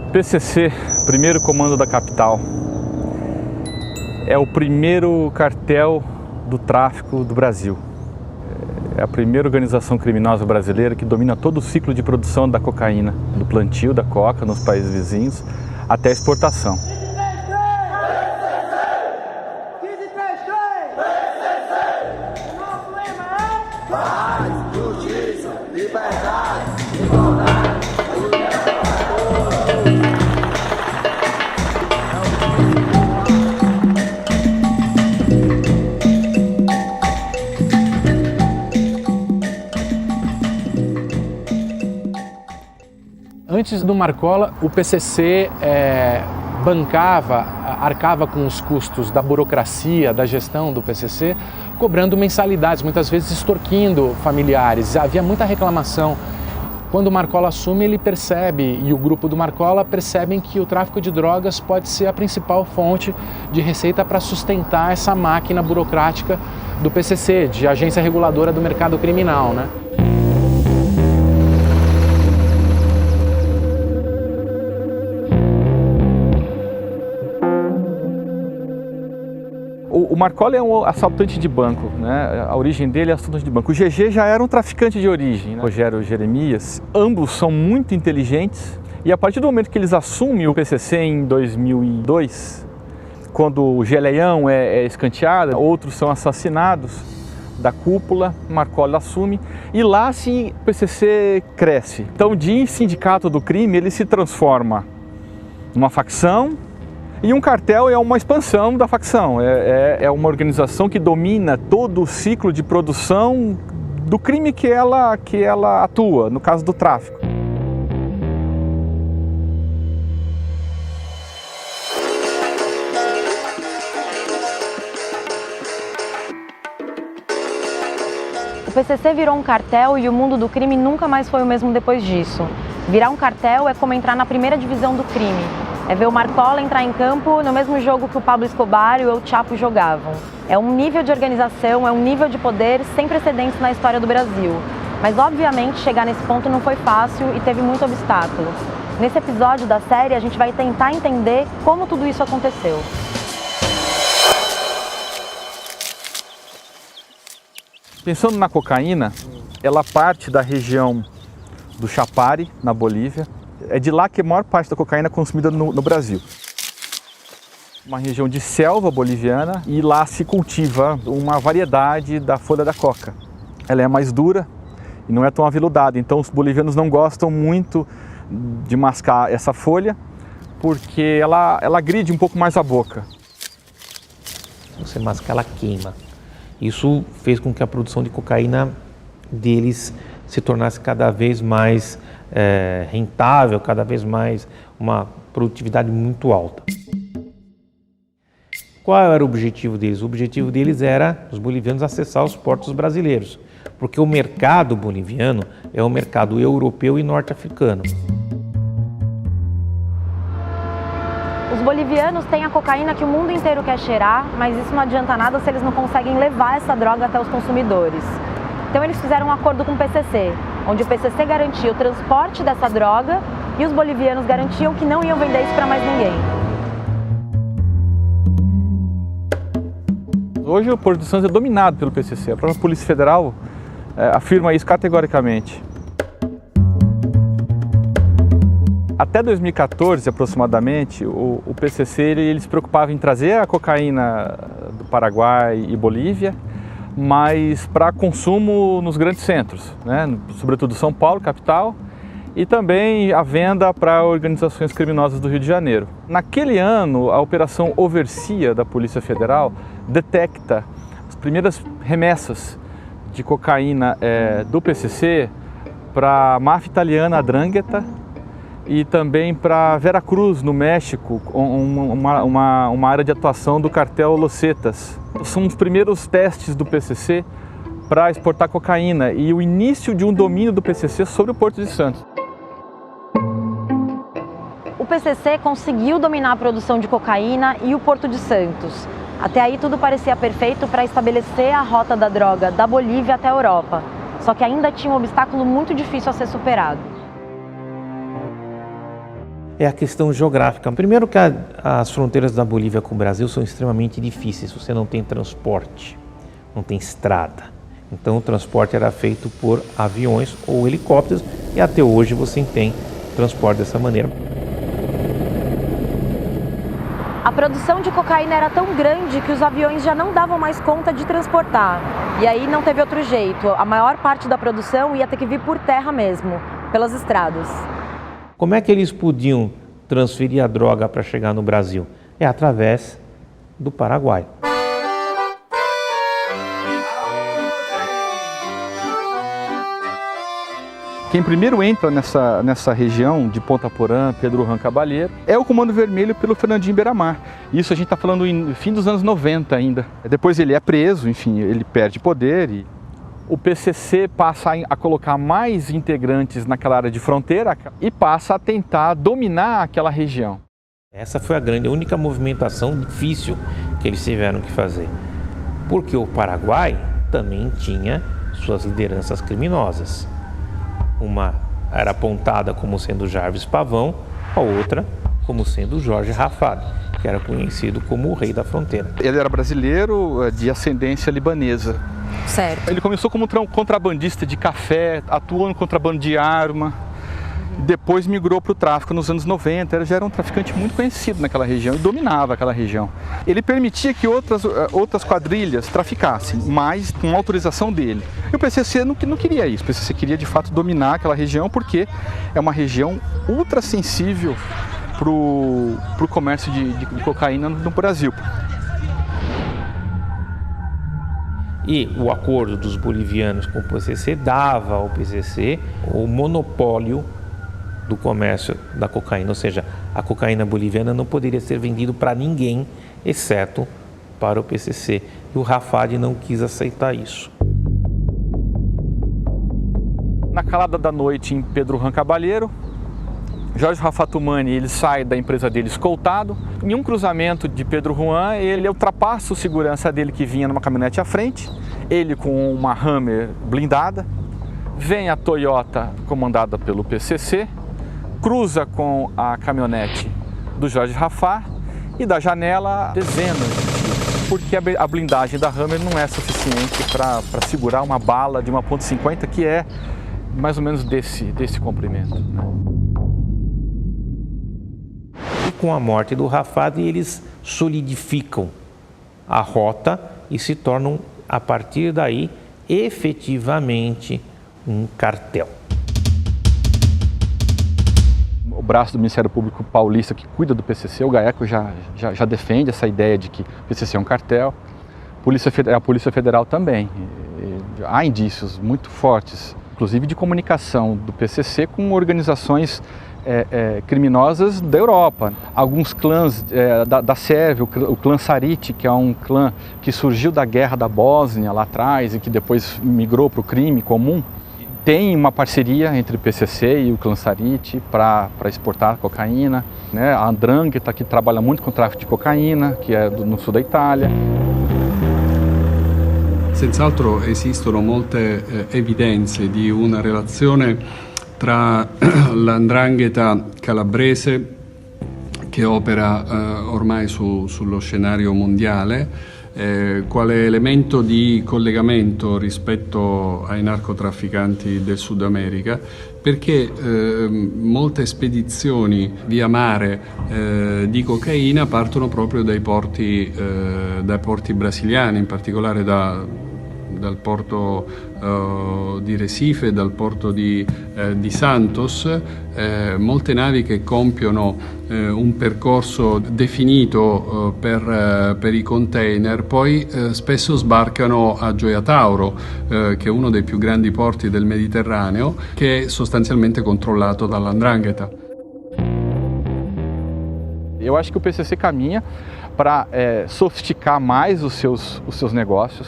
PCC, primeiro comando da capital, é o primeiro cartel do tráfico do Brasil. É a primeira organização criminosa brasileira que domina todo o ciclo de produção da cocaína, do plantio da coca nos países vizinhos até a exportação. Antes do Marcola, o PCC arcava com os custos da burocracia, da gestão do PCC, cobrando mensalidades, muitas vezes extorquindo familiares. Havia muita reclamação. Quando o Marcola assume, ele percebe, e o grupo do Marcola percebem que o tráfico de drogas pode ser a principal fonte de receita para sustentar essa máquina burocrática do PCC, de agência reguladora do mercado criminal, né? O Marcola é um assaltante de banco, né? A origem dele é assaltante de banco. O GG já era um traficante de origem, né? Rogério Jeremias. Ambos são muito inteligentes e a partir do momento que eles assumem o PCC em 2002, quando o Geleião é escanteado, outros são assassinados da cúpula, Marcola assume e lá sim o PCC cresce. Então de sindicato do crime ele se transforma numa facção. E um cartel é uma expansão da facção, é uma organização que domina todo o ciclo de produção do crime que ela atua, no caso do tráfico. O PCC virou um cartel e o mundo do crime nunca mais foi o mesmo depois disso. Virar um cartel é como entrar na primeira divisão do crime. É ver o Marcola entrar em campo no mesmo jogo que o Pablo Escobar e o El Chapo jogavam. É um nível de organização, é um nível de poder sem precedentes na história do Brasil. Mas, obviamente, chegar nesse ponto não foi fácil e teve muito obstáculo. Nesse episódio da série, a gente vai tentar entender como tudo isso aconteceu. Pensando na cocaína, ela parte da região do Chapare, na Bolívia. É de lá que a maior parte da cocaína é consumida no Brasil. Uma região de selva boliviana e lá se cultiva uma variedade da folha da coca. Ela é mais dura e não é tão aveludada, então os bolivianos não gostam muito de mascar essa folha porque ela agride um pouco mais a boca. Se você mascar, ela queima. Isso fez com que a produção de cocaína deles se tornasse cada vez mais rentável, cada vez mais uma produtividade muito alta. Qual era o objetivo deles? O objetivo deles era os bolivianos acessar os portos brasileiros, porque o mercado boliviano é o mercado europeu e norte-africano. Os bolivianos têm a cocaína que o mundo inteiro quer cheirar, mas isso não adianta nada se eles não conseguem levar essa droga até os consumidores. Então eles fizeram um acordo com o PCC, onde o PCC garantia o transporte dessa droga e os bolivianos garantiam que não iam vender isso para mais ninguém. Hoje o Porto de Santos é dominado pelo PCC, a própria Polícia Federal afirma isso categoricamente. Até 2014, aproximadamente, o PCC ele se preocupava em trazer a cocaína do Paraguai e Bolívia, mas para consumo nos grandes centros, né? Sobretudo São Paulo, capital, e também a venda para organizações criminosas do Rio de Janeiro. Naquele ano, a Operação Overcia da Polícia Federal detecta as primeiras remessas de cocaína do PCC para a máfia italiana, a 'Ndrangheta, e também para Veracruz, no México, uma área de atuação do cartel Los Zetas. São os primeiros testes do PCC para exportar cocaína e o início de um domínio do PCC sobre o Porto de Santos. O PCC conseguiu dominar a produção de cocaína e o Porto de Santos. Até aí tudo parecia perfeito para estabelecer a rota da droga da Bolívia até a Europa. Só que ainda tinha um obstáculo muito difícil a ser superado. é a questão geográfica. Primeiro que as fronteiras da Bolívia com o Brasil são extremamente difíceis, você não tem transporte, não tem estrada. Então o transporte era feito por aviões ou helicópteros e até hoje você tem transporte dessa maneira. A produção de cocaína era tão grande que os aviões já não davam mais conta de transportar. E aí não teve outro jeito, a maior parte da produção ia ter que vir por terra mesmo, pelas estradas. Como é que eles podiam transferir a droga para chegar no Brasil? É através do Paraguai. Quem primeiro entra nessa região de Ponta Porã, Pedro Juan Caballero, é o Comando Vermelho pelo Fernandinho Beiramar. Isso a gente está falando em fim dos anos 90 ainda. Depois ele é preso, enfim, ele perde poder e o PCC passa a colocar mais integrantes naquela área de fronteira e passa a tentar dominar aquela região. Essa foi a única movimentação difícil que eles tiveram que fazer. Porque o Paraguai também tinha suas lideranças criminosas. Uma era apontada como sendo Jarvis Pavão, a outra como sendo Jorge Rafad, que era conhecido como o rei da fronteira. Ele era brasileiro de ascendência libanesa. Certo. Ele começou como contrabandista de café, atuou no contrabando de arma, depois migrou para o tráfico nos anos 90, ele já era um traficante muito conhecido naquela região e dominava aquela região. Ele permitia que outras quadrilhas traficassem, mas com autorização dele. E o PCC não queria isso, o PCC queria de fato dominar aquela região porque é uma região ultra sensível para o comércio de cocaína no Brasil. E o acordo dos bolivianos com o PCC dava ao PCC o monopólio do comércio da cocaína, ou seja, a cocaína boliviana não poderia ser vendida para ninguém, exceto para o PCC. E o Rafad não quis aceitar isso. Na calada da noite em Pedro Juan Caballero, Jorge Rafatumani, ele sai da empresa dele escoltado. Em um cruzamento de Pedro Juan, ele ultrapassa o segurança dele que vinha numa caminhonete à frente, ele com uma Hammer blindada, vem a Toyota comandada pelo PCC, cruza com a caminhonete do Jorge Rafá e da janela dezenas de tiros, porque a blindagem da Hammer não é suficiente para segurar uma bala de uma .50 que é mais ou menos desse comprimento, né? E com a morte do Rafad, eles solidificam a rota e se tornam, a partir daí, efetivamente um cartel. O braço do Ministério Público Paulista que cuida do PCC, o GAECO, já defende essa ideia de que o PCC é um cartel. A Polícia Federal também. Há indícios muito fortes, inclusive de comunicação do PCC com organizações criminosas da Europa. Alguns clãs da Sérvia, o clã Sarite, que é um clã que surgiu da guerra da Bósnia lá atrás e que depois migrou para o crime comum, tem uma parceria entre o PCC e o clã Sarite para exportar cocaína, né? A 'Ndrangheta, que trabalha muito com tráfico de cocaína, que é no sul da Itália. Senz'altro esistono molte evidenze di una relazione tra la 'Ndrangheta calabrese, che opera ormai sullo scenario mondiale, quale elemento di collegamento rispetto ai narcotrafficanti del Sud America, perché molte spedizioni via mare di cocaina partono proprio dai porti brasiliani, in particolare dal porto di Recife, dal porto di Santos, molte navi che compiono un percorso definito per i container, poi spesso sbarcano a Gioia Tauro, che è uno dei più grandi porti del Mediterraneo, che è sostanzialmente controllato dalla 'Ndrangheta. Eu acho que o PCC caminha para sofisticar mais os seus negócios,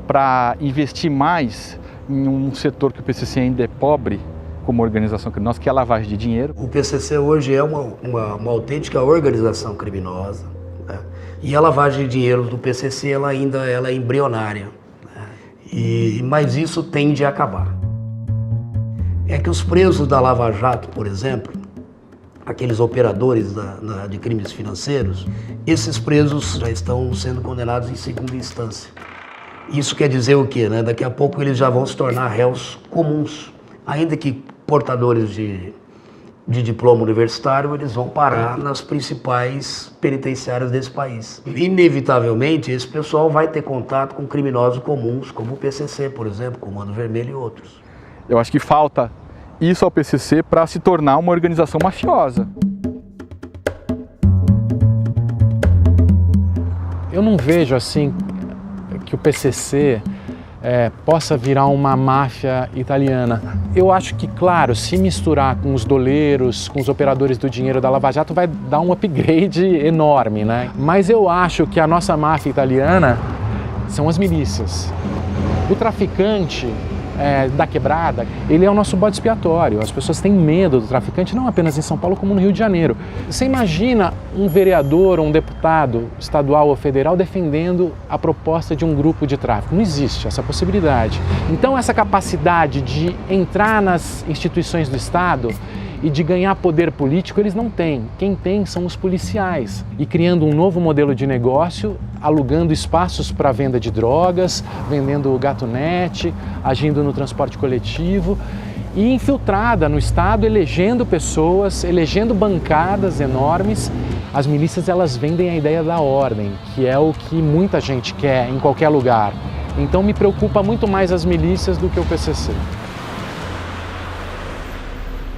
para investir mais em um setor que o PCC ainda é pobre como organização criminosa, que é a lavagem de dinheiro. O PCC hoje é uma autêntica organização criminosa, né? E a lavagem de dinheiro do PCC ela é embrionária, né? Mas isso tende a acabar. É que os presos da Lava Jato, por exemplo, aqueles operadores de crimes financeiros, esses presos já estão sendo condenados em segunda instância. Isso quer dizer o quê, né? Daqui a pouco eles já vão se tornar réus comuns, ainda que portadores de diploma universitário, eles vão parar nas principais penitenciárias desse país. Inevitavelmente, esse pessoal vai ter contato com criminosos comuns, como o PCC, por exemplo, Comando Vermelho e outros. Eu acho que falta isso ao PCC para se tornar uma organização mafiosa. Eu não vejo assim que o PCC possa virar uma máfia italiana. Eu acho que, claro, se misturar com os doleiros, com os operadores do dinheiro da Lava Jato, vai dar um upgrade enorme, né? Mas eu acho que a nossa máfia italiana são as milícias. O traficante da quebrada, ele é o nosso bode expiatório. As pessoas têm medo do traficante, não apenas em São Paulo, como no Rio de Janeiro. Você imagina um vereador ou um deputado estadual ou federal defendendo a proposta de um grupo de tráfico? Não existe essa possibilidade. Então, essa capacidade de entrar nas instituições do Estado e de ganhar poder político, eles não têm. Quem tem são os policiais. E criando um novo modelo de negócio, alugando espaços para venda de drogas, vendendo gatunete, agindo no transporte coletivo e infiltrada no Estado, elegendo pessoas, elegendo bancadas enormes. As milícias, elas vendem a ideia da ordem, que é o que muita gente quer em qualquer lugar. Então me preocupa muito mais as milícias do que o PCC.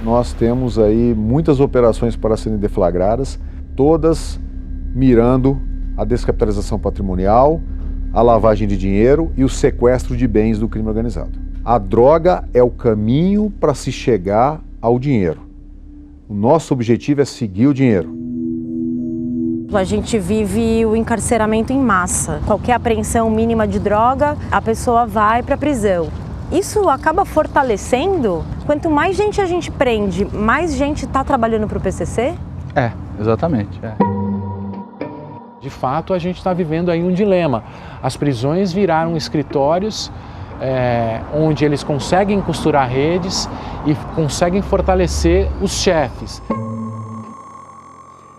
Nós temos aí muitas operações para serem deflagradas, todas mirando a descapitalização patrimonial, a lavagem de dinheiro e o sequestro de bens do crime organizado. A droga é o caminho para se chegar ao dinheiro. O nosso objetivo é seguir o dinheiro. A gente vive o encarceramento em massa. Qualquer apreensão mínima de droga, a pessoa vai para a prisão. Isso acaba fortalecendo. Quanto mais gente a gente prende, mais gente está trabalhando para o PCC? Exatamente. De fato, a gente está vivendo aí um dilema. As prisões viraram escritórios onde eles conseguem costurar redes e conseguem fortalecer os chefes.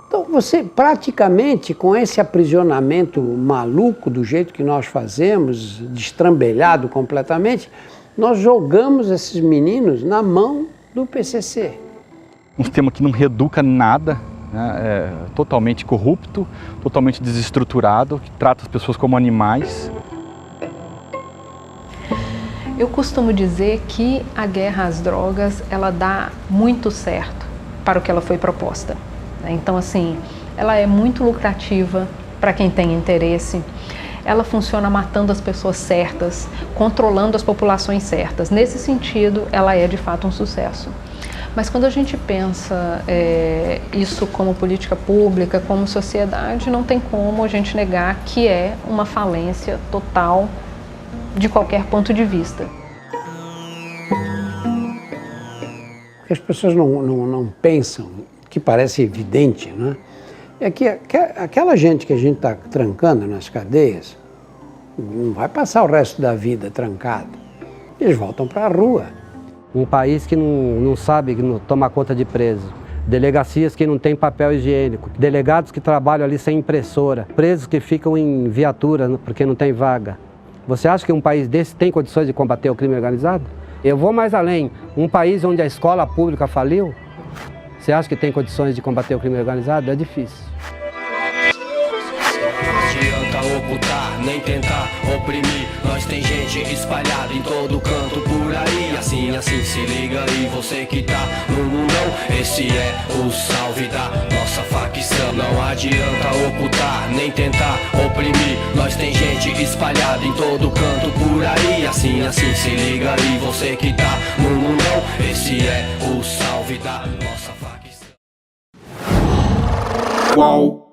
Então, você praticamente, com esse aprisionamento maluco do jeito que nós fazemos, destrambelhado completamente, nós jogamos esses meninos na mão do PCC. Um sistema que não reeduca nada, né? É totalmente corrupto, totalmente desestruturado, que trata as pessoas como animais. Eu costumo dizer que a guerra às drogas, ela dá muito certo para o que ela foi proposta. Então, assim, ela é muito lucrativa para quem tem interesse. Ela funciona matando as pessoas certas, controlando as populações certas. Nesse sentido, ela é de fato um sucesso. Mas quando a gente pensa isso como política pública, como sociedade, não tem como a gente negar que é uma falência total de qualquer ponto de vista. O que as pessoas não pensam, que parece evidente, né? É que aquela gente que a gente está trancando nas cadeias não vai passar o resto da vida trancado. Eles voltam para a rua. Um país que não sabe tomar conta de preso. Delegacias que não têm papel higiênico. Delegados que trabalham ali sem impressora. Presos que ficam em viatura porque não tem vaga. Você acha que um país desse tem condições de combater o crime organizado? Eu vou mais além. Um país onde a escola pública faliu, você acha que tem condições de combater o crime organizado? É difícil. Não adianta ocultar, nem tentar oprimir. Nós tem gente espalhada em todo canto por aí. Assim, se liga aí, você que tá no mundão. Esse é o salve da nossa facção. Não adianta ocultar, nem tentar oprimir. Nós tem gente espalhada em todo canto por aí. Assim, se liga aí, você que tá no mundão. Esse é o salve da nossa facção. Qual